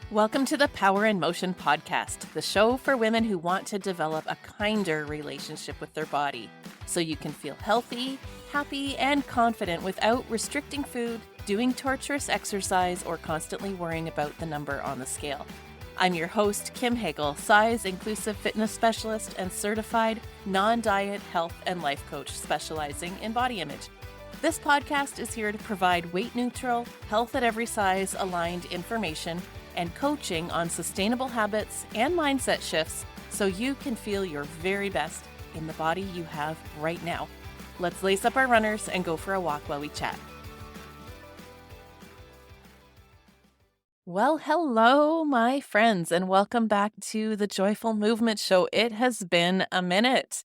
Welcome to the Power in Motion podcast, the show for women who want to develop a kinder relationship with their body so you can feel healthy, happy, and confident without restricting food, doing torturous exercise, or constantly worrying about the number on the scale. I'm your host, Kim Hagel, size-inclusive fitness specialist and certified non-diet health and life coach specializing in body image. This podcast is here to provide weight-neutral, health at every size aligned information and coaching on sustainable habits and mindset shifts so you can feel your very best in the body you have right now. Let's lace up our runners and go for a walk while we chat. Well, hello, my friends, and welcome back to the Joyful Movement Show. It has been a minute.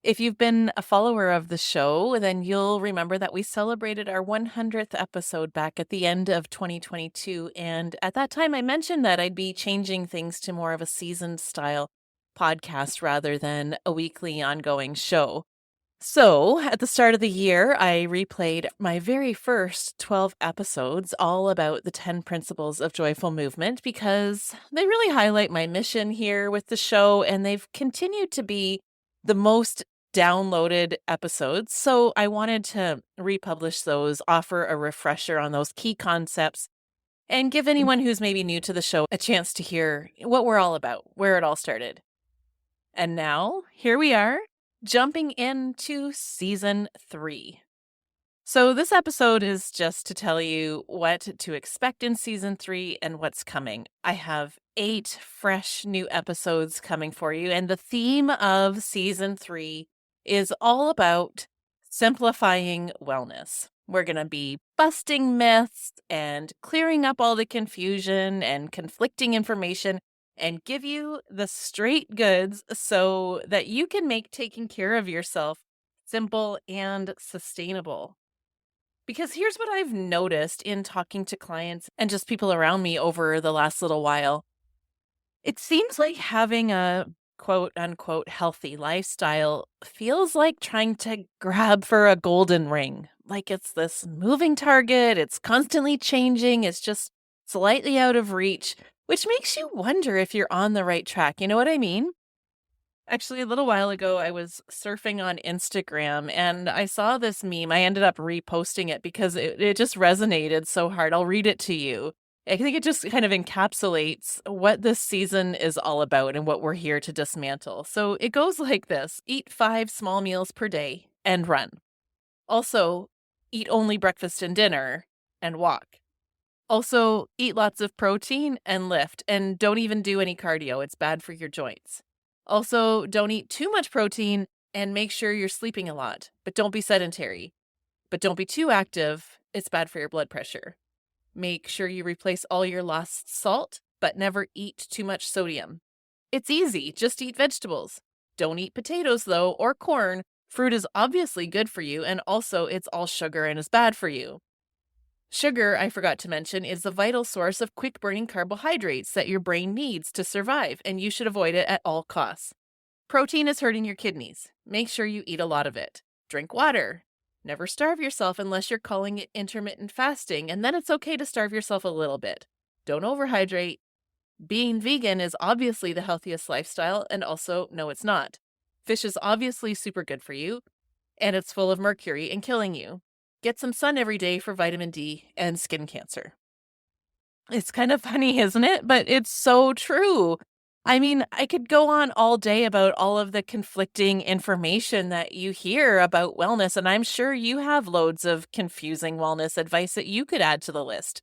If you've been a follower of the show, then you'll remember that we celebrated our 100th episode back at the end of 2022. And at that time, I mentioned that I'd be changing things to more of a seasoned style podcast rather than a weekly ongoing show. So at the start of the year, I replayed my very first 12 episodes all about the 10 principles of joyful movement because they really highlight my mission here with the show, and they've continued to be the most downloaded episodes. So I wanted to republish those, offer a refresher on those key concepts, and give anyone who's maybe new to the show a chance to hear what we're all about, where it all started. And now, here we are, jumping into season 3. So this episode is just to tell you what to expect in season 3 and what's coming. I have 8 fresh new episodes coming for you, and the theme of season 3 is all about simplifying wellness. We're going to be busting myths and clearing up all the confusion and conflicting information and give you the straight goods so that you can make taking care of yourself simple and sustainable. Because here's what I've noticed in talking to clients and just people around me over the last little while. It seems like having a quote unquote healthy lifestyle feels like trying to grab for a golden ring. Like it's this moving target, it's constantly changing, it's just slightly out of reach, which makes you wonder if you're on the right track. You know what I mean? Actually, a little while ago, I was surfing on Instagram and I saw this meme. I ended up reposting it because it just resonated so hard. I'll read it to you. I think it just kind of encapsulates what this season is all about and what we're here to dismantle. So it goes like this: eat 5 small meals per day and run. Also, eat only breakfast and dinner and walk. Also, eat lots of protein and lift, and don't even do any cardio. It's bad for your joints. Also, don't eat too much protein and make sure you're sleeping a lot, but don't be sedentary. But don't be too active. It's bad for your blood pressure. Make sure you replace all your lost salt, but never eat too much sodium. It's easy. Just eat vegetables. Don't eat potatoes, though, or corn. Fruit is obviously good for you, and also it's all sugar and is bad for you. Sugar, I forgot to mention, is the vital source of quick-burning carbohydrates that your brain needs to survive, and you should avoid it at all costs. Protein is hurting your kidneys. Make sure you eat a lot of it. Drink water. Never starve yourself unless you're calling it intermittent fasting, and then it's okay to starve yourself a little bit. Don't overhydrate. Being vegan is obviously the healthiest lifestyle, and also, no, it's not. Fish is obviously super good for you, and it's full of mercury and killing you. Get some sun every day for vitamin D and skin cancer. It's kind of funny, isn't it? But it's so true. I mean, I could go on all day about all of the conflicting information that you hear about wellness, and I'm sure you have loads of confusing wellness advice that you could add to the list.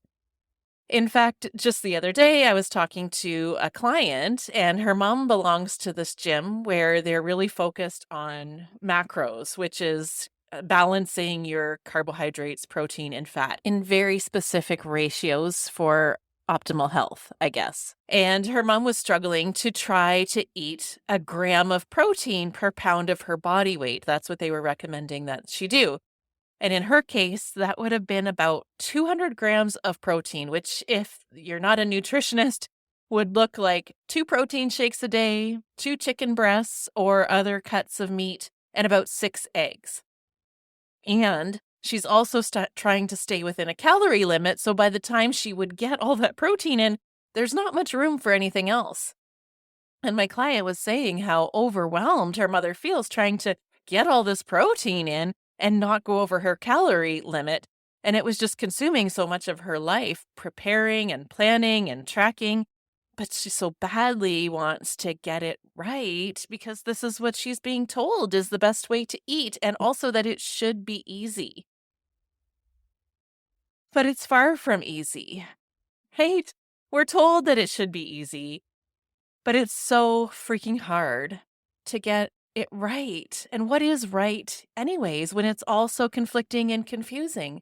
In fact, just the other day, I was talking to a client, and her mom belongs to this gym where they're really focused on macros, which is balancing your carbohydrates, protein, and fat in very specific ratios for optimal health, I guess. And her mom was struggling to try to eat a gram of protein per pound of her body weight. That's what they were recommending that she do. And in her case, that would have been about 200 grams of protein, which, if you're not a nutritionist, would look like 2 protein shakes a day, 2 chicken breasts or other cuts of meat, and about 6 eggs. And she's also trying to stay within a calorie limit. So by the time she would get all that protein in, There's not much room for anything else. And my client was saying how overwhelmed her mother feels trying to get all this protein in and not go over her calorie limit. And it was just consuming so much of her life, preparing and planning and tracking. But she so badly wants to get it right because this is what she's being told is the best way to eat, and also that it should be easy. But it's far from easy, right? We're told that it should be easy, but it's so freaking hard to get it right. And what is right, anyways, when it's all so conflicting and confusing?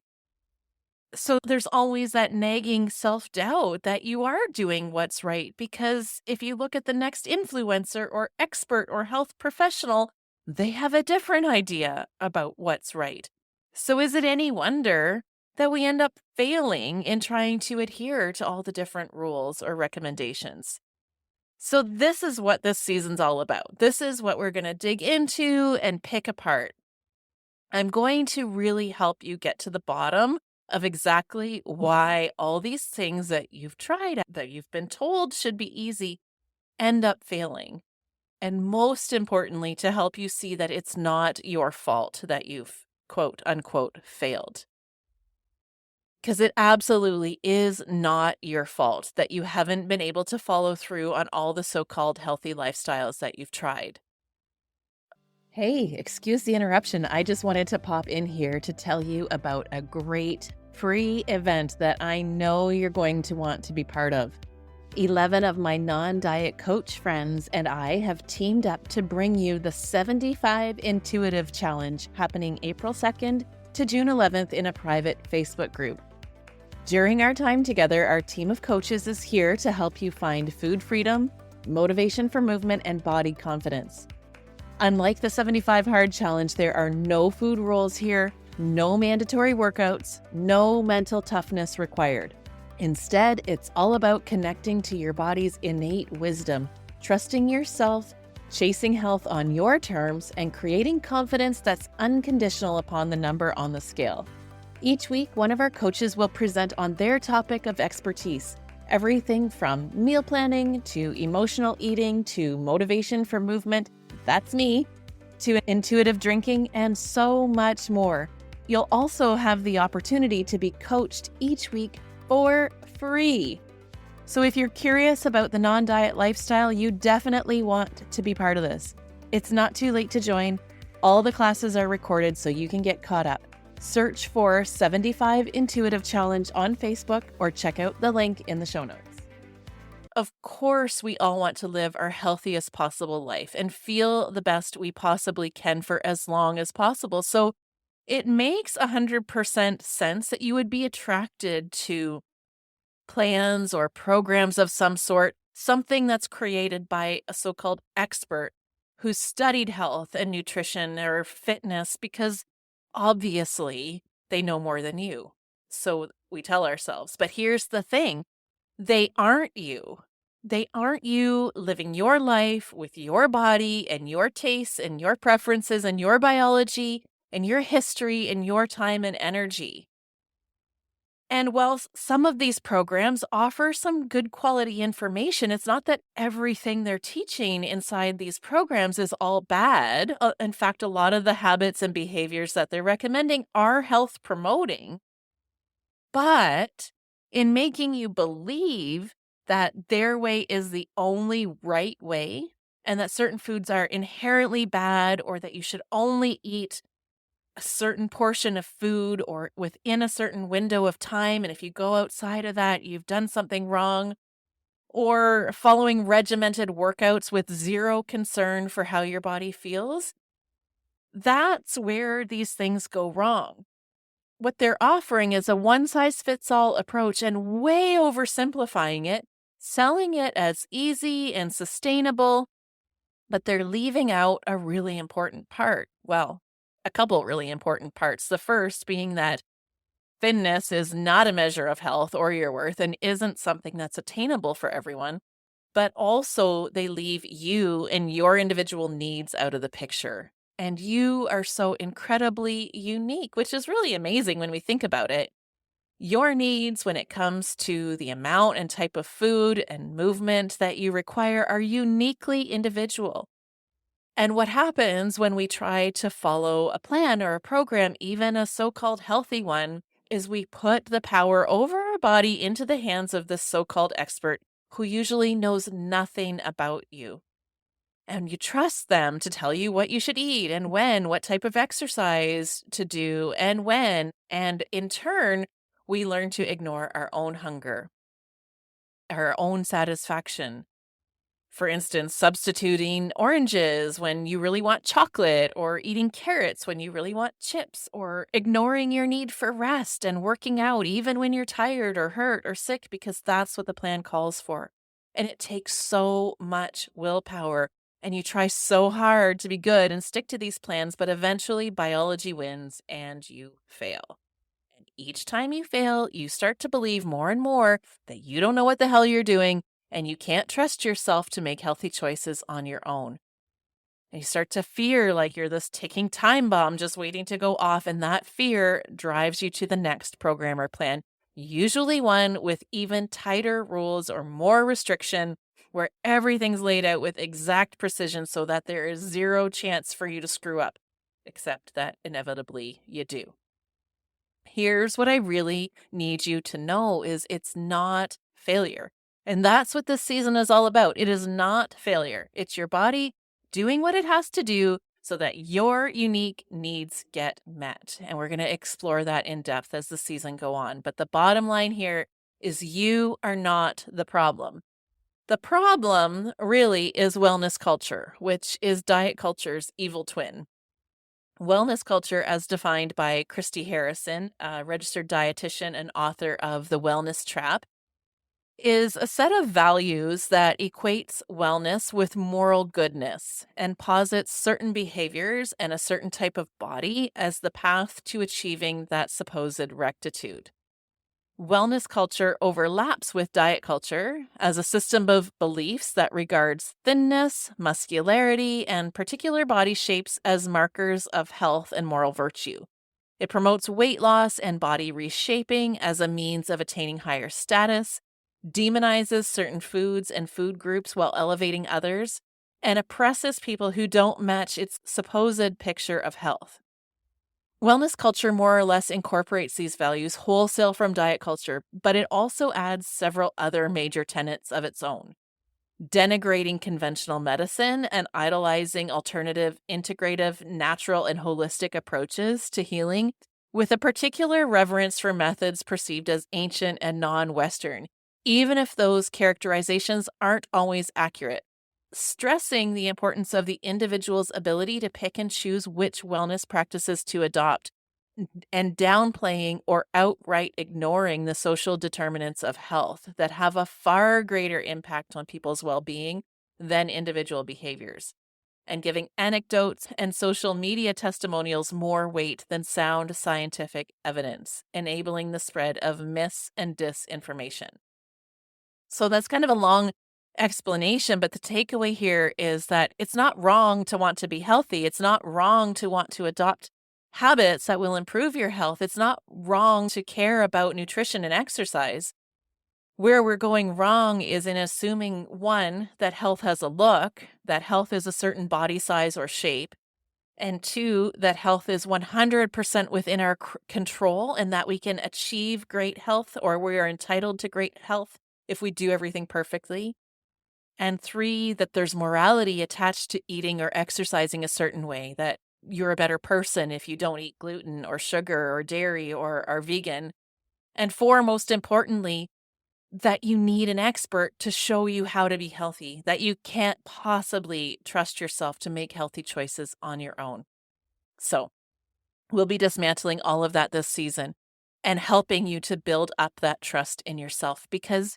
So there's always that nagging self doubt that you are doing what's right. Because if you look at the next influencer or expert or health professional, they have a different idea about what's right. So is it any wonder that we end up failing in trying to adhere to all the different rules or recommendations? So, this is what this season's all about. This is what we're going to dig into and pick apart. I'm going to really help you get to the bottom of exactly why all these things that you've tried, that you've been told should be easy, end up failing. And most importantly, to help you see that it's not your fault that you've quote unquote failed. Because it absolutely is not your fault that you haven't been able to follow through on all the so-called healthy lifestyles that you've tried. Hey, excuse the interruption. I just wanted to pop in here to tell you about a great free event that I know you're going to want to be part of. 11 of my non-diet coach friends and I have teamed up to bring you the 75 Intuitive Challenge happening April 2nd to June 11th in a private Facebook group. During our time together, our team of coaches is here to help you find food freedom, motivation for movement, and body confidence. Unlike the 75 Hard Challenge, there are no food rules here, no mandatory workouts, no mental toughness required. Instead, it's all about connecting to your body's innate wisdom, trusting yourself, chasing health on your terms, and creating confidence that's unconditional upon the number on the scale. Each week, one of our coaches will present on their topic of expertise, everything from meal planning to emotional eating to motivation for movement, that's me, to intuitive drinking, and so much more. You'll also have the opportunity to be coached each week for free. So if you're curious about the non-diet lifestyle, you definitely want to be part of this. It's not too late to join. All the classes are recorded so you can get caught up. Search for 75 Intuitive Challenge on Facebook or check out the link in the show notes. Of course, we all want to live our healthiest possible life and feel the best we possibly can for as long as possible. So it makes 100% sense that you would be attracted to plans or programs of some sort, something that's created by a so-called expert who's studied health and nutrition or fitness, because obviously they know more than you. So we tell ourselves. But here's the thing. They aren't you. They aren't you living your life with your body and your tastes and your preferences and your biology and your history and your time and energy. And while some of these programs offer some good quality information, it's not that everything they're teaching inside these programs is all bad. In fact, a lot of the habits and behaviors that they're recommending are health promoting. But in making you believe that their way is the only right way and that certain foods are inherently bad or that you should only eat a certain portion of food or within a certain window of time, and if you go outside of that, you've done something wrong, or following regimented workouts with zero concern for how your body feels, that's where these things go wrong. What they're offering is a one-size-fits-all approach and way oversimplifying it, selling it as easy and sustainable, but they're leaving out a really important part. Well, a couple really important parts. The first being that thinness is not a measure of health or your worth and isn't something that's attainable for everyone. But also, they leave you and your individual needs out of the picture. And you are so incredibly unique, which is really amazing when we think about it. Your needs when it comes to the amount and type of food and movement that you require are uniquely individual. And what happens when we try to follow a plan or a program, even a so called healthy one, is we put the power over our body into the hands of this so called expert who usually knows nothing about you. And you trust them to tell you what you should eat and when, what type of exercise to do and when. And in turn, we learn to ignore our own hunger, our own satisfaction. For instance, substituting oranges when you really want chocolate, or eating carrots when you really want chips, or ignoring your need for rest and working out even when you're tired or hurt or sick because that's what the plan calls for. And it takes so much willpower. And you try so hard to be good and stick to these plans, but eventually biology wins and you fail. And each time you fail, you start to believe more and more that you don't know what the hell you're doing and you can't trust yourself to make healthy choices on your own. And you start to fear like you're this ticking time bomb just waiting to go off, and that fear drives you to the next program or plan, usually one with even tighter rules or more restriction, where everything's laid out with exact precision so that there is zero chance for you to screw up, except that inevitably you do. Here's what I really need you to know is it's not failure. And that's what this season is all about. It is not failure. It's your body doing what it has to do so that your unique needs get met. And we're going to explore that in depth as the season go on. But the bottom line here is you are not the problem. The problem really is wellness culture, which is diet culture's evil twin. Wellness culture, as defined by Christy Harrison, a registered dietitian and author of The Wellness Trap, is a set of values that equates wellness with moral goodness and posits certain behaviors and a certain type of body as the path to achieving that supposed rectitude. Wellness culture overlaps with diet culture as a system of beliefs that regards thinness, muscularity, and particular body shapes as markers of health and moral virtue. It promotes weight loss and body reshaping as a means of attaining higher status, demonizes certain foods and food groups while elevating others, and oppresses people who don't match its supposed picture of health. Wellness culture more or less incorporates these values wholesale from diet culture, but it also adds several other major tenets of its own. Denigrating conventional medicine and idolizing alternative, integrative, natural, and holistic approaches to healing, with a particular reverence for methods perceived as ancient and non-Western, even if those characterizations aren't always accurate. Stressing the importance of the individual's ability to pick and choose which wellness practices to adopt, and downplaying or outright ignoring the social determinants of health that have a far greater impact on people's well-being than individual behaviors, and giving anecdotes and social media testimonials more weight than sound scientific evidence, enabling the spread of myths and disinformation. So that's kind of a long explanation, but the takeaway here is that it's not wrong to want to be healthy. It's not wrong to want to adopt habits that will improve your health. It's not wrong to care about nutrition and exercise. Where we're going wrong is in assuming, one, that health has a look, that health is a certain body size or shape, and two, that health is 100% within our control and that we can achieve great health, or we are entitled to great health if we do everything perfectly. And three, that there's morality attached to eating or exercising a certain way, that you're a better person if you don't eat gluten or sugar or dairy or are vegan. And four, most importantly, that you need an expert to show you how to be healthy, that you can't possibly trust yourself to make healthy choices on your own. So we'll be dismantling all of that this season and helping you to build up that trust in yourself, because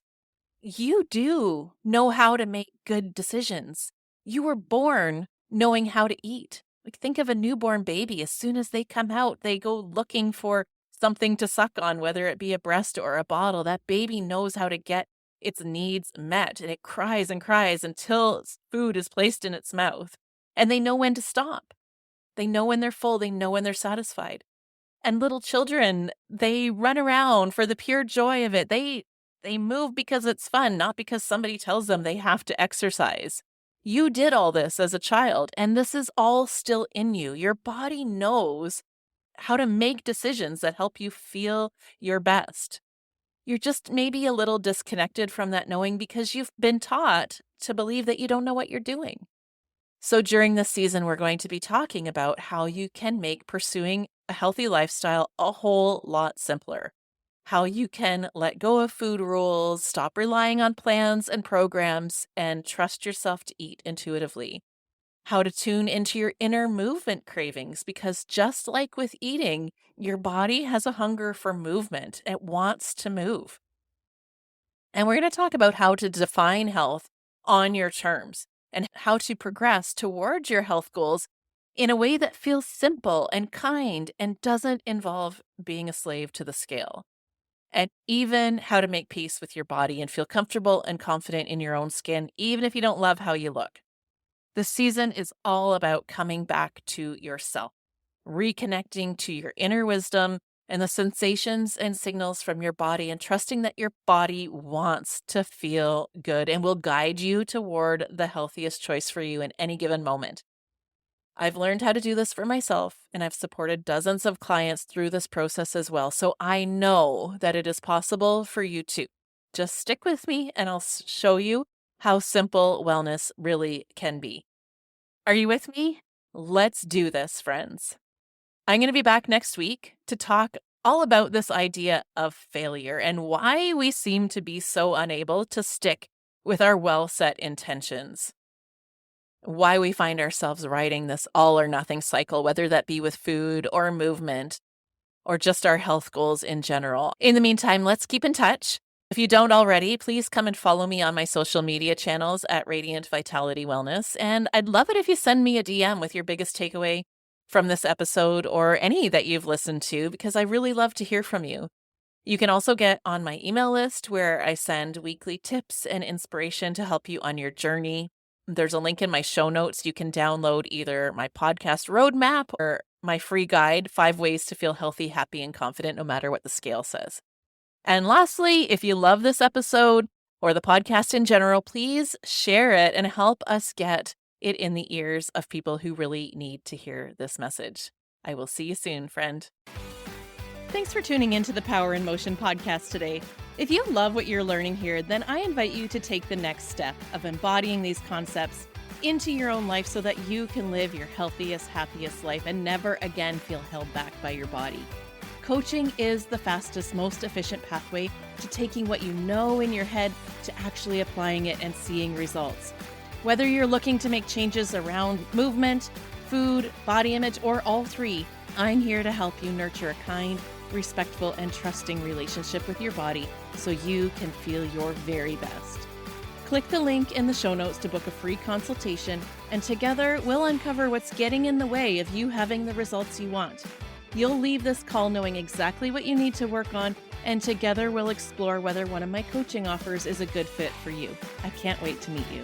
you do know how to make good decisions. You were born knowing how to eat. Like, think of a newborn baby. As soon as they come out, they go looking for something to suck on, whether it be a breast or a bottle. That baby knows how to get its needs met, and it cries and cries until food is placed in its mouth. And they know when to stop. They know when they're full. They know when they're satisfied. And little children, they run around for the pure joy of it. They move because it's fun, not because somebody tells them they have to exercise. You did all this as a child, and this is all still in you. Your body knows how to make decisions that help you feel your best. You're just maybe a little disconnected from that knowing because you've been taught to believe that you don't know what you're doing. So during this season, we're going to be talking about how you can make pursuing a healthy lifestyle a whole lot simpler. How you can let go of food rules, stop relying on plans and programs, and trust yourself to eat intuitively. How to tune into your inner movement cravings, because just like with eating, your body has a hunger for movement. It wants to move. And we're going to talk about how to define health on your terms and how to progress towards your health goals in a way that feels simple and kind and doesn't involve being a slave to the scale. And even how to make peace with your body and feel comfortable and confident in your own skin, even if you don't love how you look. This season is all about coming back to yourself, reconnecting to your inner wisdom and the sensations and signals from your body, and trusting that your body wants to feel good and will guide you toward the healthiest choice for you in any given moment. I've learned how to do this for myself, and I've supported dozens of clients through this process as well, so I know that it is possible for you too. Just stick with me and I'll show you how simple wellness really can be. Are you with me? Let's do this, friends. I'm going to be back next week to talk all about this idea of failure and why we seem to be so unable to stick with our well-set intentions. Why we find ourselves riding this all or nothing cycle, whether that be with food or movement or just our health goals in general. In the meantime, let's keep in touch. If you don't already, please come and follow me on my social media channels at Radiant Vitality Wellness. And I'd love it if you send me a DM with your biggest takeaway from this episode or any that you've listened to, because I really love to hear from you. You can also get on my email list where I send weekly tips and inspiration to help you on your journey. There's a link in my show notes. You can download either my podcast roadmap or my free guide, 5 ways to feel healthy, happy, and confident no matter what the scale says. And lastly, if you love this episode or the podcast in general, please share it and help us get it in the ears of people who really need to hear this message. I will see you soon, friend. Thanks for tuning into the Power in Motion podcast today. If you love what you're learning here, then I invite you to take the next step of embodying these concepts into your own life so that you can live your healthiest, happiest life and never again feel held back by your body. Coaching is the fastest, most efficient pathway to taking what you know in your head to actually applying it and seeing results. Whether you're looking to make changes around movement, food, body image, or all three, I'm here to help you nurture a kind, respectful, and trusting relationship with your body so you can feel your very best. Click the link in the show notes to book a free consultation, and together we'll uncover what's getting in the way of you having the results you want. You'll leave this call knowing exactly what you need to work on, and together we'll explore whether one of my coaching offers is a good fit for you. I can't wait to meet you.